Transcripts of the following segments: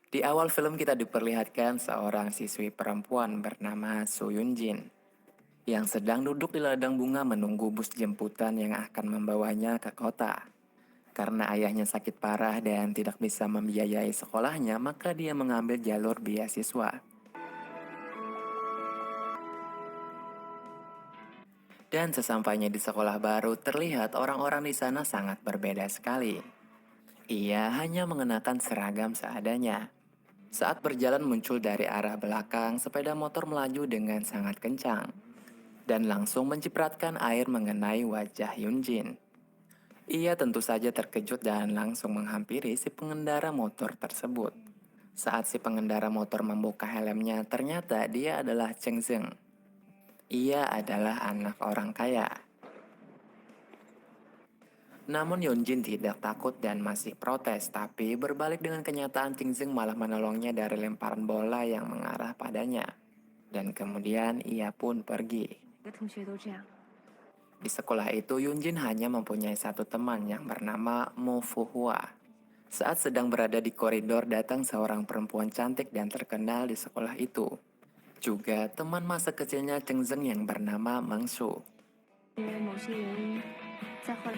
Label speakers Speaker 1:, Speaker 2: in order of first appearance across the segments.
Speaker 1: Di awal film kita diperlihatkan seorang siswi perempuan bernama So Yun Jin yang sedang duduk di ladang bunga menunggu bus jemputan yang akan membawanya ke kota. Karena ayahnya sakit parah dan tidak bisa membiayai sekolahnya, maka dia mengambil jalur beasiswa. Dan sesampainya di sekolah baru, terlihat orang-orang di sana sangat berbeda sekali. Ia hanya mengenakan seragam seadanya. Saat berjalan muncul dari arah belakang, sepeda motor melaju dengan sangat kencang dan langsung mencipratkan air mengenai wajah Yunjin. Ia tentu saja terkejut dan langsung menghampiri si pengendara motor tersebut. Saat si pengendara motor membuka helmnya, ternyata dia adalah Cheng Zeng. Ia adalah anak orang kaya. Namun Yunjin tidak takut dan masih protes, tapi berbalik dengan kenyataan Cheng Zeng malah menolongnya dari lemparan bola yang mengarah padanya. Dan kemudian ia pun pergi.
Speaker 2: 每个同学都这样。
Speaker 1: Di sekolah itu, Yunjin hanya mempunyai satu teman yang bernama Mo Fuhua. Saat sedang berada di koridor, datang seorang perempuan cantik dan terkenal di sekolah itu. Juga teman masa kecilnya Cheng Zeng yang bernama Meng Su.
Speaker 2: 因为某些原因，再后来。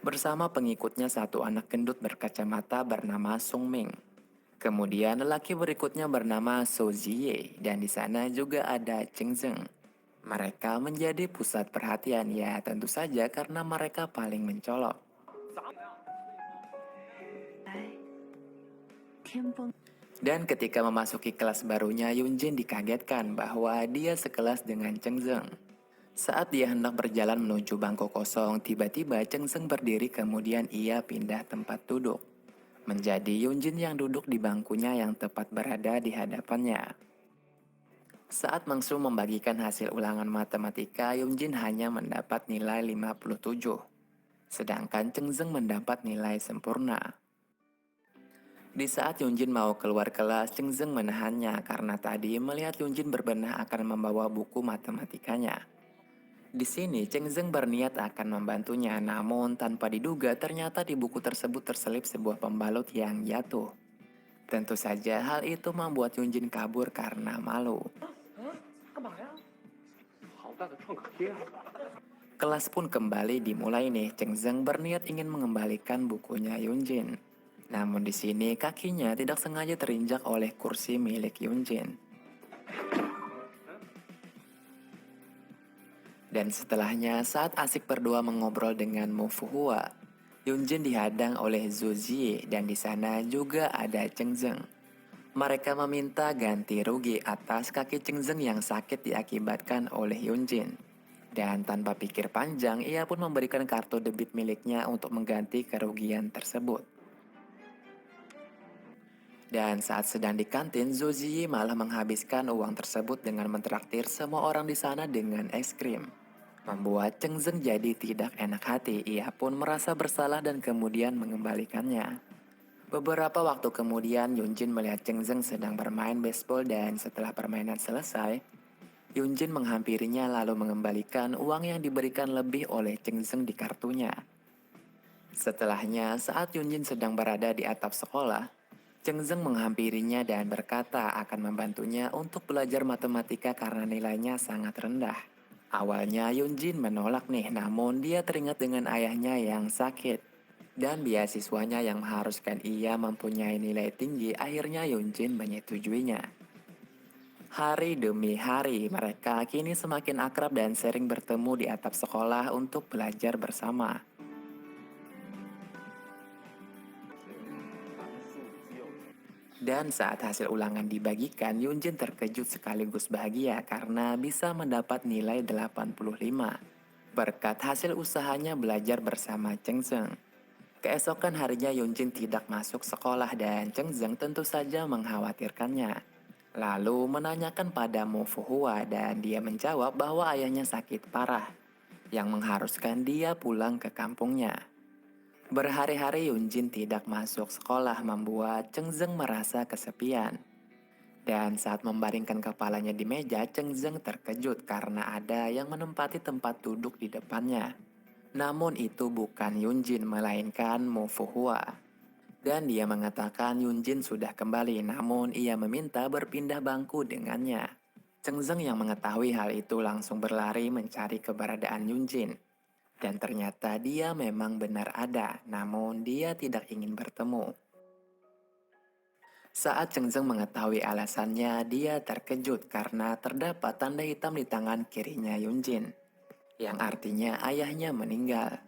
Speaker 1: Bersama pengikutnya satu anak gendut berkacamata bernama Sung Ming. Kemudian lelaki berikutnya bernama So Ziye dan di sana juga ada Cheng Zeng. Mereka menjadi pusat perhatian ya tentu saja karena mereka paling mencolok.
Speaker 2: 天崩。
Speaker 1: Dan ketika memasuki kelas barunya, Yunjin dikagetkan bahwa dia sekelas dengan Cheng Zeng. Saat dia hendak berjalan menuju bangku kosong, tiba-tiba Cheng Zeng berdiri kemudian ia pindah tempat duduk. Menjadi Yunjin yang duduk di bangkunya yang tepat berada di hadapannya. Saat Mengsu membagikan hasil ulangan matematika, Yunjin hanya mendapat nilai 57. Sedangkan Cheng Zeng mendapat nilai sempurna. Di saat Yunjin mau keluar kelas, Cheng Zeng menahannya karena tadi melihat Yunjin berbenah akan membawa buku matematikanya. Di sini, Cheng Zeng berniat akan membantunya, namun tanpa diduga ternyata di buku tersebut terselip sebuah pembalut yang jatuh. Tentu saja hal itu membuat Yunjin kabur karena malu. Kelas pun kembali dimulai nih, Cheng Zeng berniat ingin mengembalikan bukunya Yunjin. Namun di sini kakinya tidak sengaja terinjak oleh kursi milik Yunjin. Dan setelahnya saat asik berdua mengobrol dengan Mo Fuhua, Yunjin dihadang oleh Zhu Ziyi dan di sana juga ada Cheng Zeng. Mereka meminta ganti rugi atas kaki Cheng Zeng yang sakit diakibatkan oleh Yunjin. Dan tanpa pikir panjang, ia pun memberikan kartu debit miliknya untuk mengganti kerugian tersebut. Dan saat sedang di kantin, Zhu Ziyi malah menghabiskan uang tersebut dengan mentraktir semua orang di sana dengan es krim. Membuat Cheng Zeng jadi tidak enak hati, ia pun merasa bersalah dan kemudian mengembalikannya. Beberapa waktu kemudian, Yunjin melihat Cheng Zeng sedang bermain baseball dan setelah permainan selesai, Yunjin menghampirinya lalu mengembalikan uang yang diberikan lebih oleh Cheng Zeng di kartunya. Setelahnya, saat Yunjin sedang berada di atap sekolah, Cheng Zeng menghampirinya dan berkata akan membantunya untuk belajar matematika karena nilainya sangat rendah. Awalnya Yunjin menolak nih, namun dia teringat dengan ayahnya yang sakit. Dan beasiswanya yang mengharuskan ia mempunyai nilai tinggi, akhirnya Yunjin menyetujuinya. Hari demi hari, mereka kini semakin akrab dan sering bertemu di atap sekolah untuk belajar bersama. Dan saat hasil ulangan dibagikan, Yunjin terkejut sekaligus bahagia karena bisa mendapat nilai 85. Berkat hasil usahanya belajar bersama Cheng Zeng. Keesokan harinya Yunjin tidak masuk sekolah dan Cheng Zeng tentu saja mengkhawatirkannya. Lalu menanyakan pada Mo Fuhua dan dia menjawab bahwa ayahnya sakit parah yang mengharuskan dia pulang ke kampungnya. Berhari-hari Yunjin tidak masuk sekolah membuat Cheng Zeng merasa kesepian. Dan saat membaringkan kepalanya di meja, Cheng Zeng terkejut karena ada yang menempati tempat duduk di depannya. Namun itu bukan Yunjin melainkan Mo Fuhua. Dan dia mengatakan Yunjin sudah kembali, namun ia meminta berpindah bangku dengannya. Cheng Zeng yang mengetahui hal itu langsung berlari mencari keberadaan Yunjin. Dan ternyata dia memang benar ada, namun dia tidak ingin bertemu. Saat Cheng Zeng mengetahui alasannya, dia terkejut karena terdapat tanda hitam di tangan kirinya Yunjin, yang artinya ayahnya meninggal.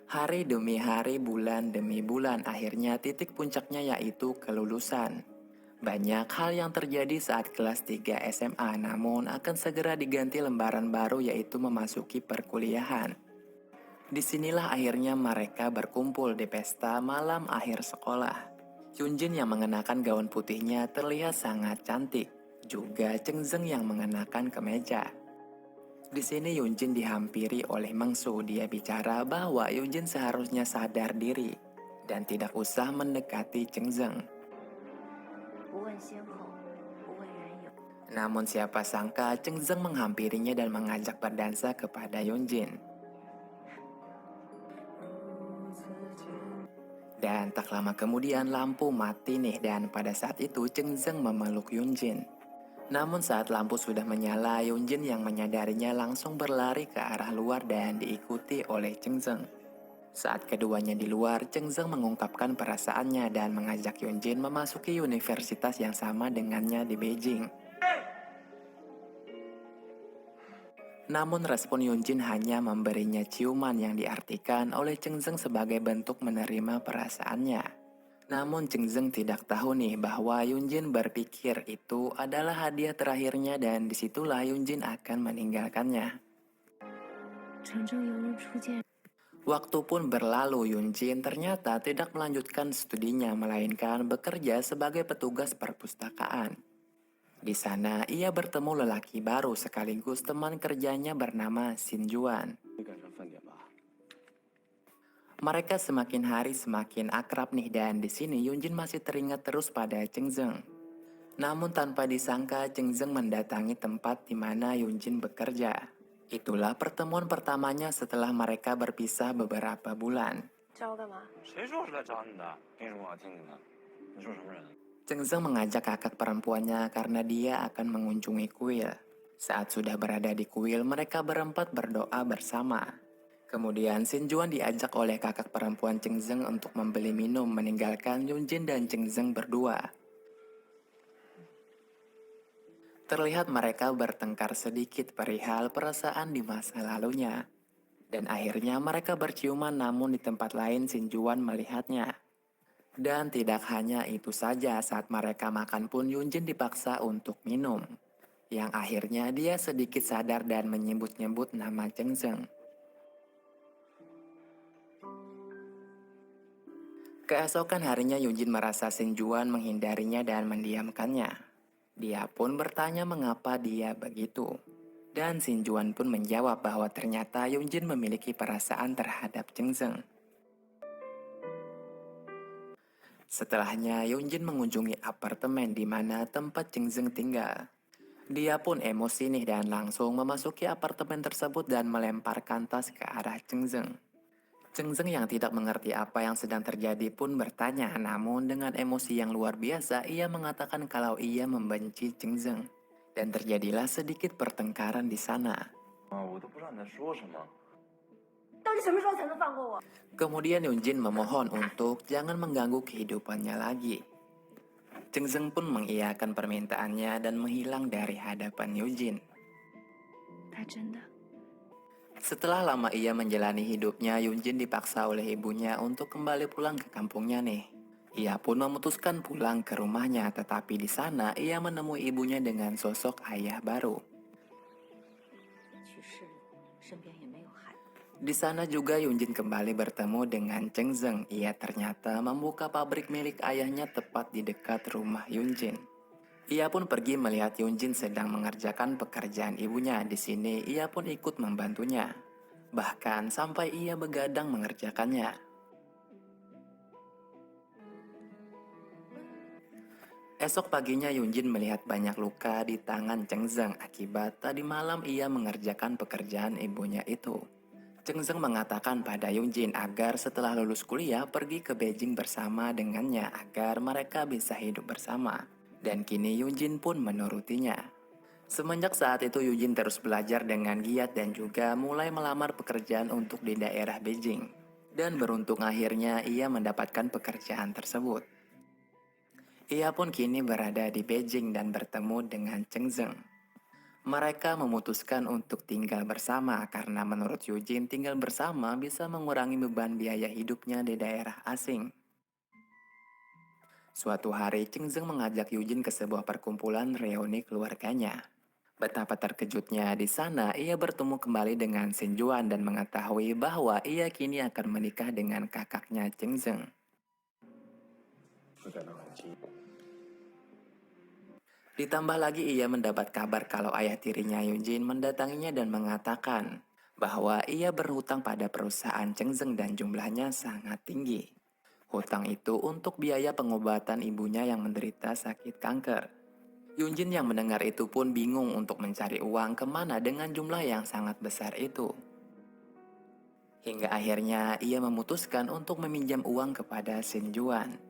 Speaker 1: Hari demi hari, bulan demi bulan, akhirnya titik puncaknya yaitu kelulusan. Banyak hal yang terjadi saat kelas 3 SMA, namun akan segera diganti lembaran baru yaitu memasuki perkuliahan. Disinilah akhirnya mereka berkumpul di pesta malam akhir sekolah. Yunjin yang mengenakan gaun putihnya terlihat sangat cantik, juga Cheng Zeng yang mengenakan kemeja. Di sini Yunjin dihampiri oleh Mengsu. Dia bicara bahwa Yunjin seharusnya sadar diri dan tidak usah mendekati Cheng Zeng.
Speaker 2: 不问先后，不问缘由。
Speaker 1: Namun siapa sangka Cheng Zeng menghampirinya dan mengajak berdansa kepada Yunjin. Dan tak lama kemudian lampu mati nih, dan pada saat itu Cheng Zeng memeluk Yunjin. Namun saat lampu sudah menyala, Yunjin yang menyadarinya langsung berlari ke arah luar dan diikuti oleh Cheng Zeng. Saat keduanya di luar, Cheng Zeng mengungkapkan perasaannya dan mengajak Yunjin memasuki universitas yang sama dengannya di Beijing. Namun respon Yunjin hanya memberinya ciuman yang diartikan oleh Cheng Zeng sebagai bentuk menerima perasaannya. Namun Cheng Zeng tidak tahu nih bahwa Yunjin berpikir itu adalah hadiah terakhirnya dan disitulah Yunjin akan meninggalkannya.
Speaker 2: 城中有人初见，
Speaker 1: Waktu pun berlalu, Yunjin ternyata tidak melanjutkan studinya melainkan bekerja sebagai petugas perpustakaan. Di sana ia bertemu lelaki baru sekaligus teman kerjanya bernama Xin Juan.
Speaker 3: 没赶上饭点吧？
Speaker 1: Mereka semakin hari semakin akrab nih, dan di sini Yunjin masih teringat terus pada Cheng Zeng. Namun tanpa disangka Cheng Zeng mendatangi tempat di mana Yunjin bekerja. Itulah pertemuan pertamanya setelah mereka berpisah beberapa bulan.
Speaker 2: 找我干嘛？
Speaker 3: 谁说是来找你的？听什么我听你的？你说什么人？
Speaker 1: Cheng Zeng mengajak kakak perempuannya karena dia akan mengunjungi kuil. Saat sudah berada di kuil, mereka berempat berdoa bersama. Kemudian Xin Juan diajak oleh kakak perempuan Cheng Zeng untuk membeli minum, meninggalkan Yunjin dan Cheng Zeng berdua. Terlihat mereka bertengkar sedikit perihal perasaan di masa lalunya. Dan akhirnya mereka berciuman, namun di tempat lain Xin Juan melihatnya. Dan tidak hanya itu saja, saat mereka makan pun Yunjin dipaksa untuk minum. Yang akhirnya dia sedikit sadar dan menyebut-nyebut nama Cheng Zeng. Keesokan harinya Yunjin merasa Xin Juan menghindarinya dan mendiamkannya. Dia pun bertanya mengapa dia begitu. Dan Xin Juan pun menjawab bahwa ternyata Yunjin memiliki perasaan terhadap Cheng Zeng. Setelahnya Yunjin mengunjungi apartemen di mana tempat Cheng Zeng tinggal. Dia pun emosi nih dan langsung memasuki apartemen tersebut dan melemparkan tas ke arah Cheng Zeng. Cheng Zeng yang tidak mengerti apa yang sedang terjadi pun bertanya, namun dengan emosi yang luar biasa ia mengatakan kalau ia membenci Cheng Zeng. Dan terjadilah sedikit pertengkaran di sana.
Speaker 3: 啊，我都不知道你在说什么。
Speaker 2: 到底什么时候才能放过我？
Speaker 1: Kemudian Yunjin memohon untuk jangan mengganggu kehidupannya lagi. Cheng Zeng pun mengiyakan permintaannya dan menghilang dari hadapan Yunjin.
Speaker 2: 他真的
Speaker 1: Setelah lama ia menjalani hidupnya, Yunjin dipaksa oleh ibunya untuk kembali pulang ke kampungnya nih. Ia pun memutuskan pulang ke rumahnya, tetapi di sana ia menemui ibunya dengan sosok ayah baru.
Speaker 4: 去世了，身边也没有孩子。
Speaker 1: Di sana juga Yunjin kembali bertemu dengan Cheng Zeng. Ia ternyata membuka pabrik milik ayahnya tepat di dekat rumah Yunjin. Ia pun pergi melihat Yunjin sedang mengerjakan pekerjaan ibunya. Di sini ia pun ikut membantunya. Bahkan sampai ia begadang mengerjakannya. Esok paginya Yunjin melihat banyak luka di tangan Cheng Zeng akibat tadi malam ia mengerjakan pekerjaan ibunya itu. Cheng Zeng mengatakan pada Yunjin agar setelah lulus kuliah pergi ke Beijing bersama dengannya agar mereka bisa hidup bersama. Dan kini Yunjin pun menurutinya. Semenjak saat itu Yunjin terus belajar dengan giat dan juga mulai melamar pekerjaan untuk di daerah Beijing. Dan beruntung akhirnya ia mendapatkan pekerjaan tersebut. Ia pun kini berada di Beijing dan bertemu dengan Cheng Zeng. Mereka memutuskan untuk tinggal bersama karena menurut Yujin tinggal bersama bisa mengurangi beban biaya hidupnya di daerah asing. Suatu hari Cheng Zeng mengajak Yujin ke sebuah perkumpulan reuni keluarganya. Betapa terkejutnya di sana ia bertemu kembali dengan Shen Juan dan mengetahui bahwa ia kini akan menikah dengan kakaknya Cheng Zeng.
Speaker 3: 会感到很激动。
Speaker 1: Ditambah lagi ia mendapat kabar kalau ayah tirinya Yunjin mendatanginya dan mengatakan bahwa ia berhutang pada perusahaan Cheng Zeng dan jumlahnya sangat tinggi. Hutang itu untuk biaya pengobatan ibunya yang menderita sakit kanker. Yunjin yang mendengar itu pun bingung untuk mencari uang kemana dengan jumlah yang sangat besar itu. Hingga akhirnya ia memutuskan untuk meminjam uang kepada Shen Juan.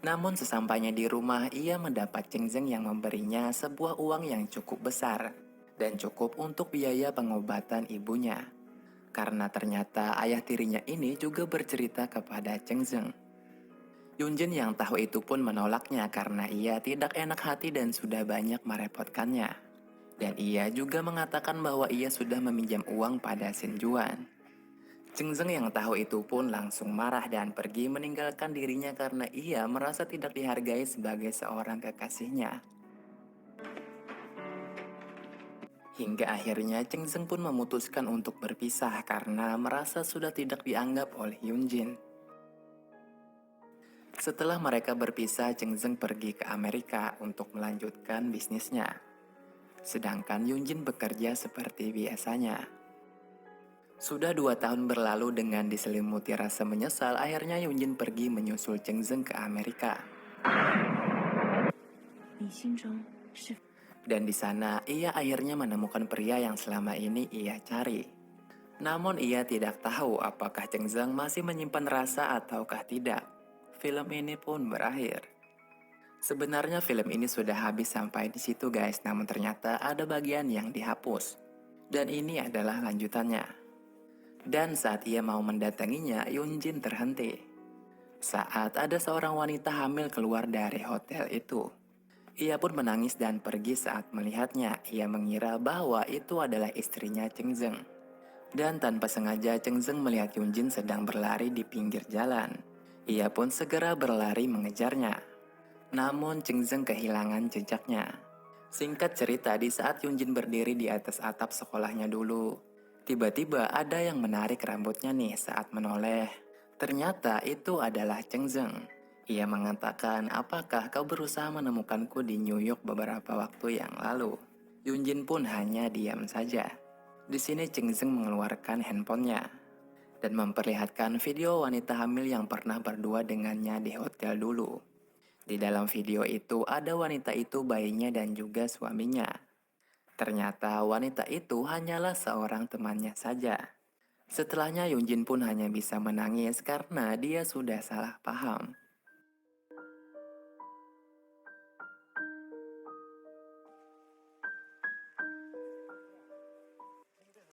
Speaker 1: Namun sesampainya di rumah, ia mendapat Cheng Zeng yang memberinya sebuah uang yang cukup besar dan cukup untuk biaya pengobatan ibunya. Karena ternyata ayah tirinya ini juga bercerita kepada Cheng Zeng. Yunjin yang tahu itu pun menolaknya karena ia tidak enak hati dan sudah banyak merepotkannya. Dan ia juga mengatakan bahwa ia sudah meminjam uang pada Shen Juan. Cheng Zeng yang tahu itu pun langsung marah dan pergi meninggalkan dirinya karena ia merasa tidak dihargai sebagai seorang kekasihnya. Hingga akhirnya Cheng Zeng pun memutuskan untuk berpisah karena merasa sudah tidak dianggap oleh Yunjin. Setelah mereka berpisah, Cheng Zeng pergi ke Amerika untuk melanjutkan bisnisnya. Sedangkan Yunjin bekerja seperti biasanya. Sudah 2 tahun berlalu dengan diselimuti rasa menyesal, akhirnya Yunjin pergi menyusul Cheng Zeng ke Amerika.
Speaker 4: 你心中是
Speaker 1: Dan di sana ia akhirnya menemukan pria yang selama ini ia cari. Namun ia tidak tahu apakah Cheng Zeng masih menyimpan rasa ataukah tidak. Film ini pun berakhir. Sebenarnya film ini sudah habis sampai di situ guys, namun ternyata ada bagian yang dihapus. Dan ini adalah lanjutannya. Dan saat ia mau mendatanginya, Yunjin terhenti. Saat ada seorang wanita hamil keluar dari hotel itu. Ia pun menangis dan pergi saat melihatnya. Ia mengira bahwa itu adalah istrinya Cheng Zeng. Dan tanpa sengaja Cheng Zeng melihat Yunjin sedang berlari di pinggir jalan. Ia pun segera berlari mengejarnya. Namun Cheng Zeng kehilangan jejaknya. Singkat cerita, di saat Yunjin berdiri di atas atap sekolahnya dulu, tiba-tiba ada yang menarik rambutnya nih saat menoleh. Ternyata itu adalah Cheng Zeng. Ia mengatakan, apakah kau berusaha menemukanku di New York beberapa waktu yang lalu? Yunjin pun hanya diam saja. Di sini Cheng Zeng mengeluarkan handphonenya dan memperlihatkan video wanita hamil yang pernah berdua dengannya di hotel dulu. Di dalam video itu ada wanita itu, bayinya dan juga suaminya. Ternyata wanita itu hanyalah seorang temannya saja. Setelahnya Yunjin pun hanya bisa menangis karena dia sudah salah paham.